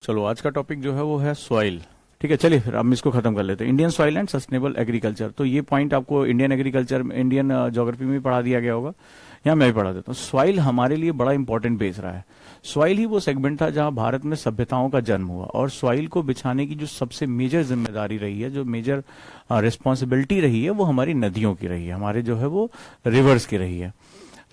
चलो आज का टॉपिक जो है वो है सॉइल। ठीक है, चलिए फिर हम इसको खत्म कर लेते हैं। Indian soil and sustainable agriculture. तो ये पॉइंट आपको इंडियन एग्रीकल्चर में, इंडियन ज्योग्राफी में भी पढ़ा दिया गया होगा, यहाँ मैं भी पढ़ा देता हूँ। सॉइल हमारे लिए बड़ा इंपॉर्टेंट बेस रहा है। सॉइल ही वो सेगमेंट था जहां भारत में सभ्यताओं का जन्म हुआ, और सॉइल को बिछाने की जो सबसे मेजर जिम्मेदारी रही है, जो मेजर रिस्पॉन्सिबिलिटी रही है, वो हमारी नदियों की रही है, हमारे जो है वो रिवर्स की रही है।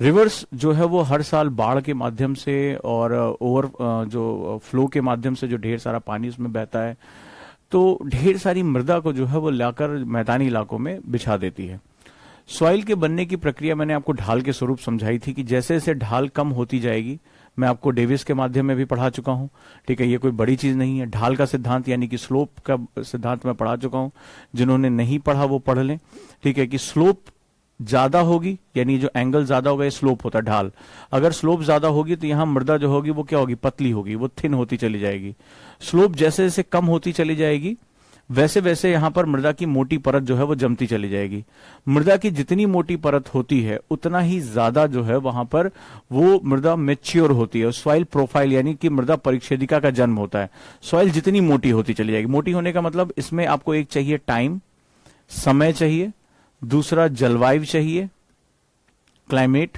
रिवर्स जो है वो हर साल बाढ़ के माध्यम से और ओवर जो फ्लो के माध्यम से जो ढेर सारा पानी उसमें बहता है, तो ढेर सारी मृदा को जो है वो लाकर मैदानी इलाकों में बिछा देती है। सॉइल के बनने की प्रक्रिया मैंने आपको ढाल के स्वरूप समझाई थी कि जैसे जैसे ढाल कम होती जाएगी, मैं आपको डेविस के माध्यम में भी पढ़ा चुका हूं। ठीक है, ये कोई बड़ी चीज नहीं है। ढाल का सिद्धांत यानी कि स्लोप का सिद्धांत मैं पढ़ा चुका हूं, जिन्होंने नहीं पढ़ा वो पढ़ लें। ठीक है, कि स्लोप ज्यादा होगी यानी जो एंगल ज्यादा होगा, ये स्लोप होता है ढाल। अगर स्लोप ज्यादा होगी तो यहां मृदा जो होगी वो क्या होगी, पतली होगी, वो थिन होती चली जाएगी। स्लोप जैसे जैसे कम होती चली जाएगी, वैसे वैसे यहां पर मृदा की मोटी परत जो है वो जमती चली जाएगी। मृदा की जितनी मोटी परत होती है उतना ही ज्यादा जो है वहां पर वो मृदा मेच्योर होती है। सॉइल प्रोफाइल यानी कि मृदा परिच्छेदिका का जन्म होता है। सॉइल जितनी मोटी होती चली जाएगी, मोटी होने का मतलब इसमें आपको एक चाहिए टाइम, समय चाहिए, दूसरा जलवायु चाहिए, क्लाइमेट।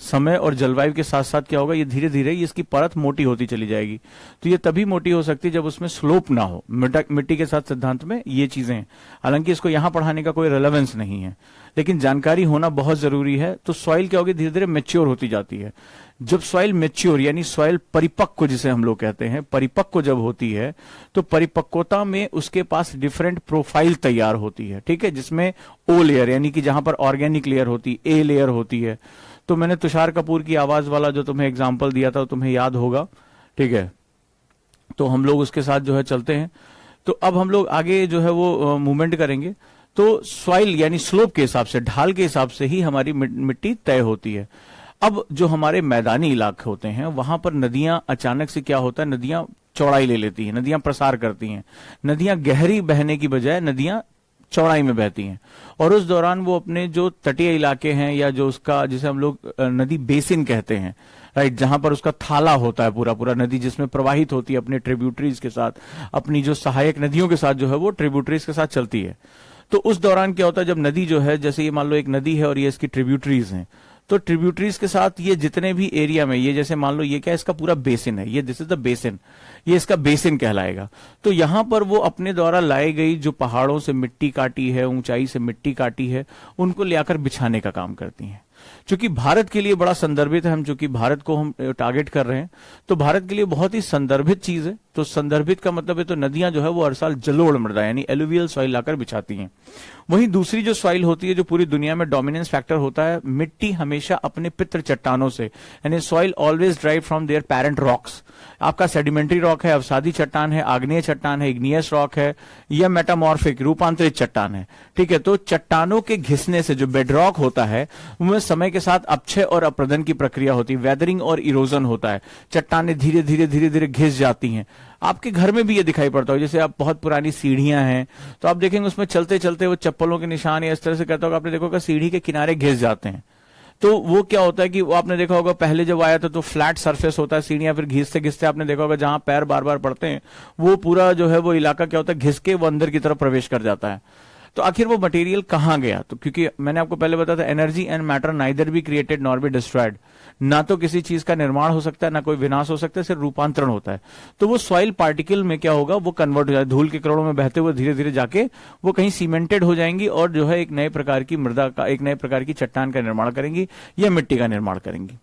समय और जलवायु के साथ साथ क्या होगा, ये धीरे धीरे इसकी परत मोटी होती चली जाएगी। तो ये तभी मोटी हो सकती है जब उसमें स्लोप ना हो। मिट्टी के साथ सिद्धांत में ये चीजें हैं, हालांकि इसको यहां पढ़ाने का कोई रेलेवेंस नहीं है, लेकिन जानकारी होना बहुत जरूरी है। तो सॉइल क्या होगी, धीरे धीरे मेच्योर होती जाती है। जब सॉइल मेच्योर यानी सॉइल परिपक्व जिसे हम लोग कहते हैं, परिपक्व जब होती है, तो परिपक्वता में उसके पास डिफरेंट प्रोफाइल तैयार होती है। ठीक है, जिसमें ओ लेयर यानी कि जहां पर ऑर्गेनिक लेयर होती है, ए लेयर होती है। तो मैंने तुषार कपूर की आवाज वाला जो तुम्हें एग्जाम्पल दिया था, तुम्हें याद होगा। ठीक है, तो हम लोग उसके साथ जो है चलते हैं। तो अब हम लोग आगे जो है वो मूवमेंट करेंगे। तो सॉइल यानी स्लोप के हिसाब से, ढाल के हिसाब से ही हमारी मिट्टी तय होती है। अब जो हमारे मैदानी इलाके होते हैं वहां पर नदियां अचानक से क्या होता है, नदियां चौड़ाई ले लेती हैं, नदियां प्रसार करती हैं। नदियां गहरी बहने की बजाय नदियां चौड़ाई में बहती हैं, और उस दौरान वो अपने जो तटीय इलाके हैं या जो उसका जिसे हम लोग नदी बेसिन कहते हैं, राइट, जहां पर उसका थाला होता है पूरा पूरा नदी जिसमें प्रवाहित होती है अपने ट्रिब्यूटरीज के साथ, अपनी जो सहायक नदियों के साथ जो है वो ट्रिब्यूटरीज के साथ चलती है। तो उस दौरान क्या होता है, जब नदी जो है, जैसे ये मान लो एक नदी है और ये इसकी ट्रिब्यूटरीज हैं, तो ट्रिब्यूटरीज के साथ ये जितने भी एरिया में, ये जैसे मान लो ये क्या, इसका पूरा बेसिन है, ये दिस इज द बेसिन, ये इसका बेसिन कहलाएगा। तो यहां पर वो अपने द्वारा लाई गई जो पहाड़ों से मिट्टी काटी है, ऊंचाई से मिट्टी काटी है, उनको ले आकर बिछाने का काम करती हैं। चूंकि भारत के लिए बड़ा संदर्भित है, हम चूंकि भारत को हम टारगेट कर रहे हैं, तो भारत के लिए बहुत ही संदर्भित चीज है। तो संदर्भित का मतलब है तो नदियां जो है वो हर साल जलोढ़ मृदा यानी एलुवियल सॉइल लाकर बिछाती हैं। वहीं दूसरी जो सॉइल होती है, जो पूरी दुनिया में डोमिनेंस फैक्टर होता है, मिट्टी हमेशा अपने पितृ चट्टानों से, यानी soil always drive from there parent rocks. आपका सेडिमेंट्री रॉक है, अवसादी चट्टान है, आग्नेय चट्टान है, इग्नियस रॉक है, या मेटामॉर्फिक रूपांतरित चट्टान है। ठीक है, तो चट्टानों के घिसने से जो बेडरॉक होता है उनमें समय के साथ अपक्षय और अप्रदन की प्रक्रिया होती है, वेदरिंग और इरोजन होता है। चट्टानें धीरे धीरे धीरे धीरे घिस जाती हैं। आपके घर में भी ये दिखाई पड़ता हो, जैसे आप बहुत पुरानी सीढ़ियां हैं तो आप देखेंगे उसमें चलते चलते वो चप्पलों के निशान या इस तरह से करता होगा, आपने देखोगे सीढ़ी के किनारे घिस जाते हैं। तो वो क्या होता है कि वो आपने देखा होगा पहले जब आया था तो फ्लैट सरफेस होता है सीढ़ियां, फिर घिसते घिसते आपने देखा होगा जहां पैर बार बार पड़ते हैं वो पूरा जो है वो इलाका क्या होता है, घिस के वो अंदर की तरफ प्रवेश कर जाता है। तो आखिर वो मटेरियल कहां गया, तो क्योंकि मैंने आपको पहले बताया था energy and matter neither be created nor be destroyed, ना तो किसी चीज का निर्माण हो सकता है ना कोई विनाश हो सकता है, सिर्फ रूपांतरण होता है। तो वो सॉइल पार्टिकल में क्या होगा, वो कन्वर्ट हो जाए, धूल के कणों में बहते हुए धीरे धीरे जाके वो कहीं सीमेंटेड हो जाएंगी और जो है एक नए प्रकार की मृदा का, एक नए प्रकार की चट्टान का निर्माण करेंगी या मिट्टी का निर्माण करेंगी।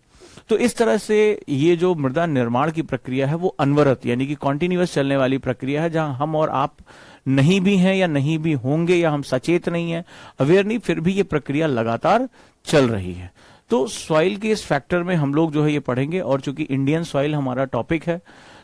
तो इस तरह से ये जो मृदा निर्माण की प्रक्रिया है वो अनवरत यानी कि कॉन्टिन्यूअस चलने वाली प्रक्रिया है, जहां हम और आप नहीं भी हैं या नहीं भी होंगे, या हम सचेत नहीं है, अवेयर नहीं, फिर भी ये प्रक्रिया लगातार चल रही है। तो सॉइल के इस फैक्टर में हम लोग जो है ये पढ़ेंगे, और चूंकि इंडियन सॉइल हमारा टॉपिक है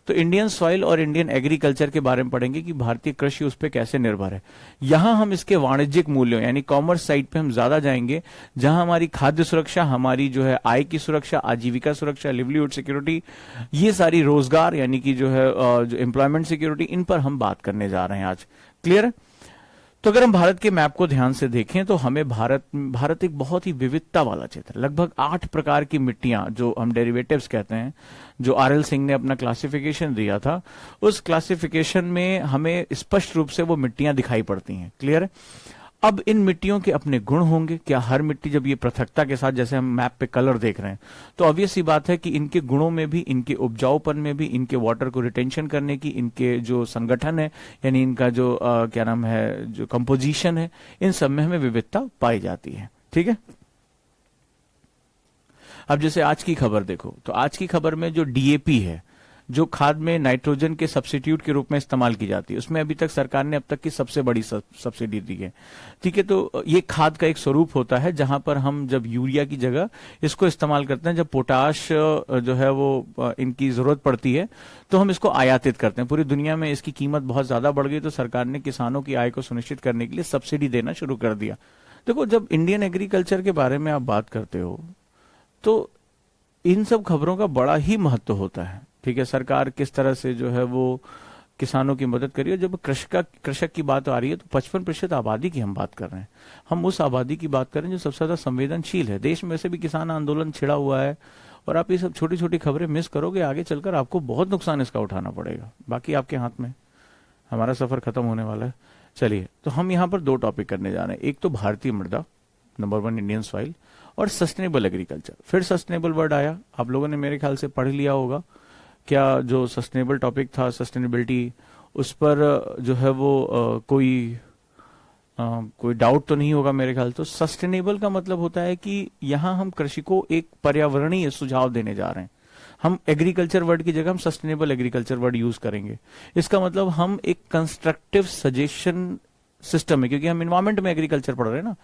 तो इंडियन सॉइल और इंडियन एग्रीकल्चर के बारे में पढ़ेंगे कि भारतीय कृषि उस पर कैसे निर्भर है। यहां हम इसके वाणिज्यिक मूल्यों यानी कॉमर्स साइड पे हम ज्यादा जाएंगे, जहां हमारी खाद्य सुरक्षा, हमारी जो है आय की सुरक्षा, आजीविका सुरक्षा, लिवलीहुड सिक्योरिटी, ये सारी रोजगार यानी कि जो है जो एम्प्लॉयमेंट सिक्योरिटी, इन पर हम बात करने जा रहे हैं आज। क्लियर है? तो अगर हम भारत के मैप को ध्यान से देखें तो हमें भारत एक बहुत ही विविधता वाला क्षेत्र है। लगभग 8 प्रकार की मिट्टियां, जो हम डेरिवेटिव्स कहते हैं, जो आरएल सिंह ने अपना क्लासिफिकेशन दिया था, उस क्लासिफिकेशन में हमें स्पष्ट रूप से वो मिट्टियां दिखाई पड़ती हैं। क्लियर है? अब इन मिट्टियों के अपने गुण होंगे क्या? हर मिट्टी जब ये पृथकता के साथ, जैसे हम मैप पे कलर देख रहे हैं, तो ऑब्वियस सी बात है कि इनके गुणों में भी, इनके उपजाऊपन में भी, इनके वाटर को रिटेंशन करने की, इनके जो संगठन है, यानी इनका जो क्या नाम है, जो कंपोजिशन है, इन सब में हमें विविधता पाई जाती है। ठीक है? अब जैसे आज की खबर देखो, तो आज की खबर में जो डीएपी है, जो खाद में नाइट्रोजन के सब्स्टिट्यूट के रूप में इस्तेमाल की जाती है, उसमें अभी तक सरकार ने अब तक की सबसे बड़ी सब्सिडी दी है। ठीक है? तो ये खाद का एक स्वरूप होता है जहां पर हम जब यूरिया की जगह इसको इस्तेमाल करते हैं, जब पोटाश जो है वो इनकी जरूरत पड़ती है, तो हम इसको आयातित करते हैं। पूरी दुनिया में इसकी कीमत बहुत ज्यादा बढ़ गई, तो सरकार ने किसानों की आय को सुनिश्चित करने के लिए सब्सिडी देना शुरू कर दिया। देखो, जब इंडियन एग्रीकल्चर के बारे में आप बात करते हो तो इन सब खबरों का बड़ा ही महत्व होता है। ठीक है? सरकार किस तरह से जो है वो किसानों की मदद करी है। जब कृषक की बात आ रही है तो 55% आबादी की हम बात कर रहे हैं। हम उस आबादी की बात कर रहे हैं जो सबसे ज्यादा संवेदनशील है। देश में वैसे भी किसान आंदोलन छिड़ा हुआ है, और आप ये सब छोटी छोटी खबरें मिस करोगे, आगे चलकर आपको बहुत नुकसान इसका उठाना पड़ेगा। बाकी आपके हाथ में, हमारा सफर खत्म होने वाला है। चलिए, तो हम यहाँ पर 2 टॉपिक करने जा रहे हैं। एक तो भारतीय मृदा, नंबर 1 इंडियन सॉइल, और सस्टेनेबल एग्रीकल्चर। फिर सस्टेनेबल वर्ड आया, आप लोगों ने मेरे ख्याल से पढ़ लिया होगा। क्या जो सस्टेनेबल टॉपिक था, सस्टेनेबिलिटी, उस पर जो है वो कोई डाउट तो नहीं होगा मेरे ख्याल। तो सस्टेनेबल का मतलब होता है कि यहां हम कृषि को एक पर्यावरणीय सुझाव देने जा रहे हैं। हम एग्रीकल्चर वर्ड की जगह हम सस्टेनेबल एग्रीकल्चर वर्ड यूज करेंगे। इसका मतलब हम एक कंस्ट्रक्टिव सजेशन सिस्टम है, क्योंकि हम इन्वायरमेंट में एग्रीकल्चर पढ़ रहे हैं ना।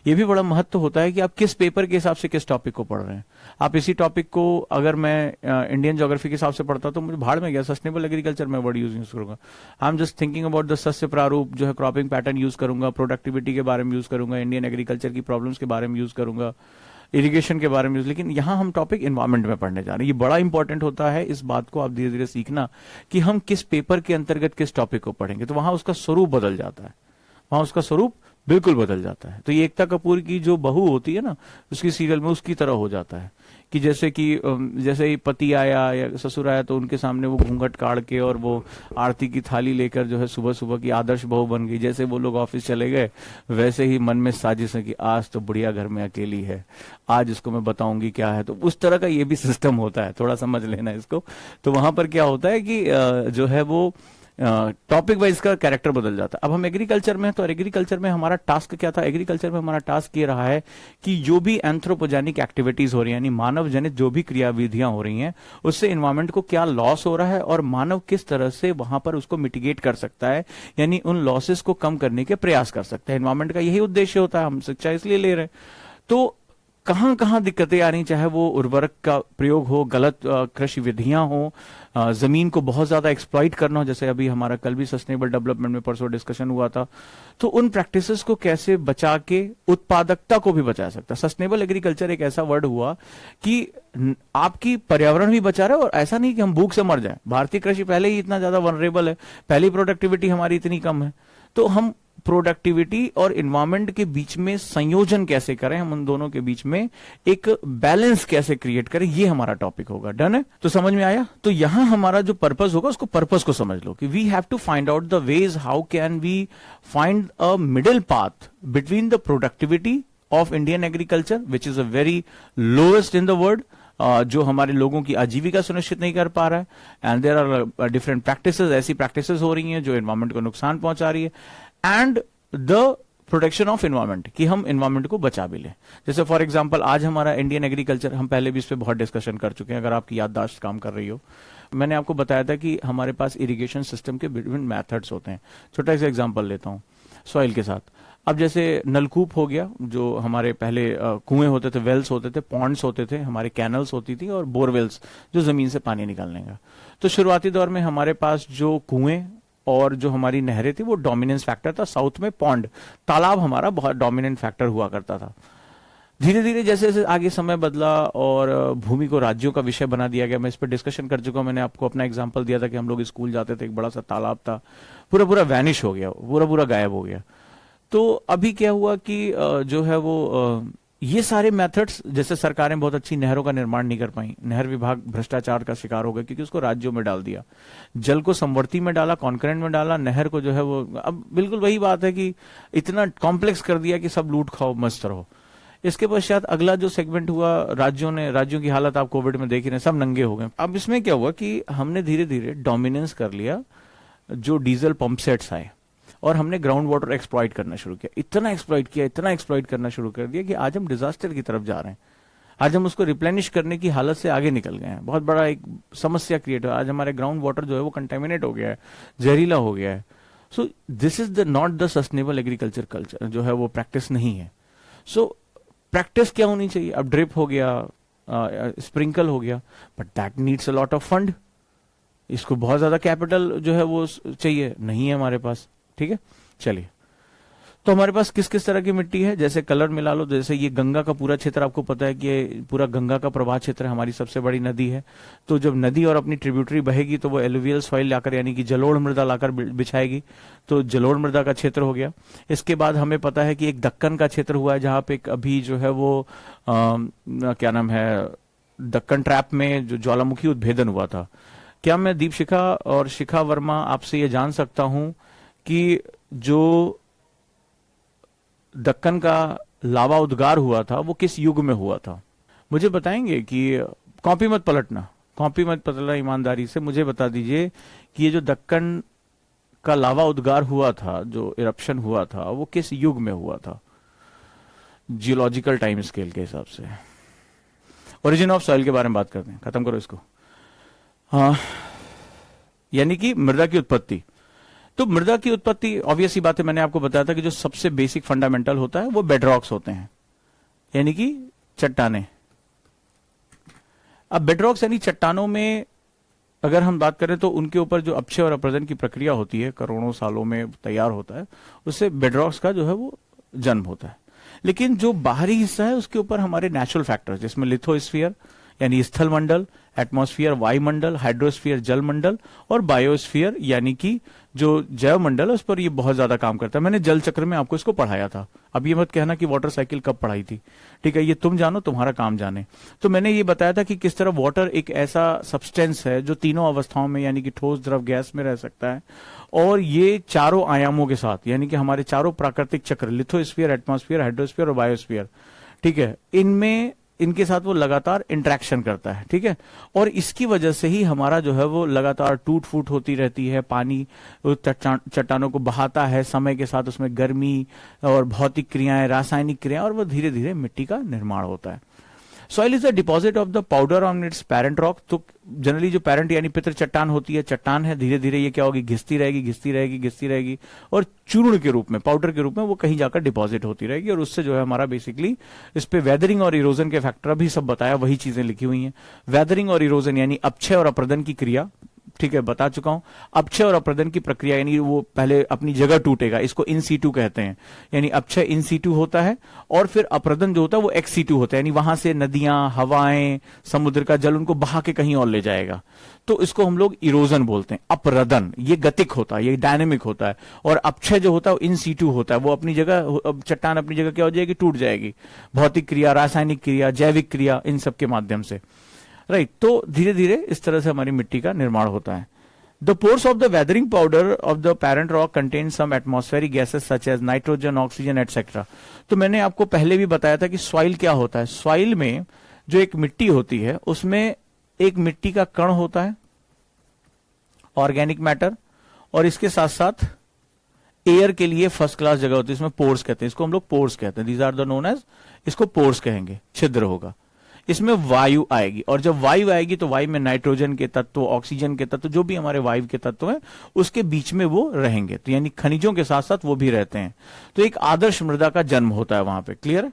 ये भी बड़ा महत्व होता है कि आप किस पेपर के हिसाब से किस टॉपिक को पढ़ रहे हैं। आप इसी टॉपिक को अगर मैं इंडियन ज्योग्राफी के हिसाब से पढ़ता तो मुझे भाड़ में गया, सस्टेनेबल एग्रीकल्चर में वर्ड यूज करूंगा। I am just thinking about the सस्य प्रारूप, जो है क्रॉपिंग पैटर्न यूज करूंगा, प्रोडक्टिविटी के बारे में यूज करूंगा, इंडियन एग्रीकल्चर की प्रॉब्लम्स के बारे में यूज करूंगा, इरिगेशन के बारे में। लेकिन यहां हम टॉपिक इन्वायरमेंट में पढ़ने जा रहे हैं। ये बड़ा इंपॉर्टेंट होता है, इस बात को आप धीरे धीरे सीखना कि हम किस पेपर के अंतर्गत किस टॉपिक को पढ़ेंगे। तो वहां उसका स्वरूप बदल जाता है, वहां उसका स्वरूप बिल्कुल बदल जाता है। तो ये एकता कपूर की जो बहू होती है ना, उसकी सीरियल में उसकी तरह हो जाता है कि जैसे ही पति आया या ससुर आया तो उनके सामने वो घूंघट काढ़ के और वो आरती की थाली लेकर जो है सुबह सुबह की आदर्श बहू बन गई। जैसे वो लोग ऑफिस चले गए, वैसे ही मन में साजिश है कि आज तो बुढ़िया घर में अकेली है, आज इसको मैं बताऊंगी क्या है। तो उस तरह का ये भी सिस्टम होता है, थोड़ा समझ लेना इसको। तो वहां पर क्या होता है कि जो है वो टॉपिक वाइज का कैरेक्टर बदल जाता है। अब हम एग्रीकल्चर में हैं, तो एग्रीकल्चर में हमारा टास्क क्या था? एग्रीकल्चर में हमारा टास्क ये रहा है कि जो भी एंथ्रोपोजेनिक एक्टिविटीज हो रही है, यानी मानव जनित जो भी क्रियाविधियां हो रही हैं, उससे इन्वायरमेंट को क्या लॉस हो रहा है और मानव किस तरह से वहां पर उसको मिटिगेट कर सकता है, यानी उन लॉसेस को कम करने के प्रयास कर सकता है। इन्वायरमेंट का यही उद्देश्य होता है, हम शिक्षा इसलिए ले रहे हैं। तो कहां कहां दिक्कतें आ रही, चाहे वो उर्वरक का प्रयोग हो, गलत कृषि विधियां हो, जमीन को बहुत ज्यादा एक्सप्लॉइट करना हो, जैसे अभी हमारा कल भी सस्टेनेबल डेवलपमेंट में परसों डिस्कशन हुआ था। तो उन प्रैक्टिसेस को कैसे बचा के उत्पादकता को भी बचा सकता है। सस्टेनेबल एग्रीकल्चर एक ऐसा वर्ड हुआ कि आपकी पर्यावरण भी बचा रहा है, और ऐसा नहीं कि हम भूख से मर जाएं। भारतीय कृषि पहले ही इतना ज्यादा वनरेबल है, पहली प्रोडक्टिविटी हमारी इतनी कम है, तो हम प्रोडक्टिविटी और इन्वायरमेंट के बीच में संयोजन कैसे करें, हम उन दोनों के बीच में एक बैलेंस कैसे क्रिएट करें, ये हमारा टॉपिक होगा। डन है? तो समझ में आया? तो यहां हमारा जो पर्पस होगा, उसको पर्पस को समझ लो कि we have to find out the ways how can we find a middle path between the productivity of Indian agriculture, which is a very lowest in the world, जो हमारे लोगों की आजीविका सुनिश्चित नहीं कर पा रहा है, and there are different practices, ऐसी प्रैक्टिसेस हो रही हैं जो एनवायरमेंट को नुकसान पहुंचा रही है, and the protection of environment, कि हम एनवायरमेंट को बचा भी लें। जैसे फॉर एग्जांपल आज हमारा इंडियन एग्रीकल्चर, हम पहले भी इस पे बहुत डिस्कशन कर चुके हैं, अगर आपकी याददाश्त काम कर रही हो। मैंने आपको बताया था कि हमारे पास इरिगेशन सिस्टम के विभिन्न मेथड्स होते हैं। छोटा सा एग्जांपल लेता हूं सॉइल के साथ। अब जैसे नलकूप हो गया, जो हमारे पहले कुएं होते थे, वेल्स होते थे, पॉन्ड्स होते थे, हमारे कैनल्स होती थी, और बोरवेल्स जो जमीन से पानी निकालने का। तो शुरुआती दौर में हमारे पास जो कुएं और जो हमारी नहरें थी वो डोमिनेंस फैक्टर था। साउथ में पॉन्ड, तालाब हमारा बहुत डोमिनेंट फैक्टर हुआ करता था। धीरे धीरे जैसे जैसे आगे समय बदला और भूमि को राज्यों का विषय बना दिया गया, मैं इस पर डिस्कशन कर चुका हूं। मैंने आपको अपना एग्जांपल दिया था कि हम लोग स्कूल जाते थे, एक बड़ा सा तालाब था, पूरा पूरा वैनिश हो गया, पूरा पूरा गायब हो गया। तो अभी क्या हुआ कि जो है वो ये सारे मेथड्स, जैसे सरकारें बहुत अच्छी नहरों का निर्माण नहीं कर पाई, नहर विभाग भ्रष्टाचार का शिकार हो गया क्योंकि उसको राज्यों में डाल दिया, जल को समवर्ती में डाला, कॉन्करेंट में डाला, नहर को जो है वो, अब बिल्कुल वही बात है कि इतना कॉम्प्लेक्स कर दिया कि सब लूट खाओ मस्त रहो। इसके पश्चात अगला जो सेगमेंट हुआ, राज्यों की हालत आप कोविड में देख ही रहे, सब नंगे हो गए। अब इसमें क्या हुआ कि हमने धीरे धीरे डोमिनेंस कर लिया, जो डीजल पंप सेट्स आए और हमने ग्राउंड वाटर एक्सप्लॉइट करना शुरू किया, इतना एक्सप्लॉइट करना शुरू कर दिया कि आज हम डिजास्टर की तरफ जा रहे हैं। आज हम उसको रिप्लेनिश करने की हालत से आगे निकल गए हैं, बहुत बड़ा एक समस्या क्रिएट हुआ। आज हमारे ग्राउंड वाटर जो है वो कंटेमिनेट हो गया है, जहरीला हो गया है। So this is the not the sustainable agriculture culture, जो है वो प्रैक्टिस नहीं है। सो प्रैक्टिस क्या होनी चाहिए? अब ड्रिप हो गया, स्प्रिंकल हो गया, but that needs a lot of fund. इसको बहुत ज्यादा कैपिटल जो है वो चाहिए, नहीं है हमारे पास। ठीक है, चलिए, तो हमारे पास किस किस तरह की मिट्टी है, जैसे कलर मिला लो। जैसे ये गंगा का पूरा क्षेत्र, आपको पता है कि ये पूरा गंगा का प्रवाह क्षेत्र है, हमारी सबसे बड़ी नदी है। तो जब नदी और अपनी ट्रिब्यूटरी बहेगी तो वो एलुवियल सॉइल लाकर, यानी कि जलोढ़ मृदा लाकर बिछाएगी, तो जलोढ़ मृदा का क्षेत्र हो गया। इसके बाद हमें पता है कि एक दक्कन का क्षेत्र हुआ है, जहां पे अभी जो है वो क्या नाम है, दक्कन ट्रैप में जो ज्वालामुखी उद्भेदन हुआ था। क्या मैं दीपशिखा और शिखा वर्मा आपसे ये जान सकता हूं कि जो दक्कन का लावा उद्गार हुआ था वो किस युग में हुआ था? मुझे बताएंगे कि कॉपी मत पलटना, ईमानदारी से मुझे बता दीजिए कि ये जो दक्कन का लावा उद्गार हुआ था, जो इरप्शन हुआ था, वो किस युग में हुआ था जियोलॉजिकल टाइम स्केल के हिसाब से? ओरिजिन ऑफ सॉइल के बारे में बात करते हैं, खत्म करो इसको। हाँ, यानी कि मृदा की उत्पत्ति। तो मृदा की उत्पत्ति ऑब्वियस ही बात है, मैंने आपको बताया था कि जो सबसे बेसिक फंडामेंटल होता है वो बेडरॉक्स होते हैं, यानी कि चट्टाने। अब बेडरॉक्स यानी चट्टानों में अगर हम बात करें तो उनके ऊपर जो अपक्षय और अप्रदन की प्रक्रिया होती है, करोड़ों सालों में तैयार होता है, उससे बेडरॉक्स का जो है वो जन्म होता है। लेकिन जो बाहरी हिस्सा है उसके ऊपर हमारे नेचुरल फैक्टर्स, जिसमें लिथोस्फीयर यानी स्थल मंडल, एटमॉस्फेयर वायुमंडल, हाइड्रोस्फीयर जल मंडल और बायोस्फीयर यानी कि जो जैव मंडल है, उस पर ये बहुत ज्यादा काम करता है। मैंने जल चक्र में आपको इसको पढ़ाया था, अब ये मत कहना कि वाटर साइकिल कब पढ़ाई थी। ठीक है, ये तुम जानो, तुम्हारा काम जाने। तो मैंने ये बताया था कि किस तरह वाटर एक ऐसा सब्सटेंस है जो तीनों अवस्थाओं में, यानी कि ठोस, द्रव, गैस में रह सकता है, और ये चारों आयामों के साथ, यानी कि हमारे चारों प्राकृतिक चक्र, लिथोस्फीयर, एटमॉस्फेयर, हाइड्रोस्फीयर और बायोस्फीयर, ठीक है, इनके साथ वो लगातार इंटरेक्शन करता है। ठीक है, और इसकी वजह से ही हमारा जो है वो लगातार टूट फूट होती रहती है। पानी चट्टानों को बहाता है, समय के साथ उसमें गर्मी और भौतिक क्रियाएं, रासायनिक क्रियाएं, और वो धीरे धीरे मिट्टी का निर्माण होता है। Soil is the deposit of the powder on it's parent rock. तो जनरली जो पेरेंट यानी पितृ चट्टान होती है, चट्टान है, धीरे धीरे ये क्या होगी, घिसती रहेगी और चूर्ण के रूप में, पाउडर के रूप में वो कहीं जाकर डिपॉजिट होती रहेगी, और उससे जो है हमारा बेसिकली इस पे वेदरिंग और इरोजन के फैक्टर भी सब बताया, वही चीजें लिखी हुई हैं। वेदरिंग और इरोजन यानी अपक्षय और अप्रदन की क्रिया, ठीक है, बता चुका हूं। अपक्षय और अप्रदन की प्रक्रिया यानी वो पहले अपनी जगह टूटेगा, इसको इन सीटू कहते हैं, यानी अपक्षय इन सीटू होता है, और फिर अप्रदन जो होता है वो एक्स सीटू होता है, यानी वहां से नदियां, हवाएं, समुद्र का जल उनको बहा के कहीं और ले जाएगा। तो इसको हम लोग इरोजन बोलते हैं। अप्रदन ये गतिक होता है, ये डायनेमिक होता है, और अपक्षय जो होता है वो इन सीटू होता है, वो अपनी जगह, चट्टान अपनी जगह क्या हो जाएगी, टूट जाएगी, भौतिक क्रिया, रासायनिक क्रिया, जैविक क्रिया, इन सब के माध्यम से, राइट। तो धीरे धीरे इस तरह से हमारी मिट्टी का निर्माण होता है। The pores of the weathering powder of the parent rock contain some atmospheric gases such as nitrogen, oxygen etcetera. तो मैंने आपको पहले भी बताया था कि सॉइल क्या होता है। सॉइल में जो एक मिट्टी होती है उसमें एक मिट्टी का कण होता है, ऑर्गेनिक मैटर, और इसके साथ साथ एयर के लिए फर्स्ट क्लास जगह होती है, इसमें पोर्स कहते हैं, इसको हम लोग पोर्स कहते हैं। These are the known as, इसको पोर्स कहेंगे, छिद्र होगा। इसमें वायु आएगी, और जब वायु आएगी तो वायु में नाइट्रोजन के तत्व, ऑक्सीजन के तत्व, जो भी हमारे वायु के तत्व हैं, उसके बीच में वो रहेंगे। तो यानी खनिजों के साथ साथ वो भी रहते हैं। तो एक आदर्श मृदा का जन्म होता है वहां पे। क्लियर है?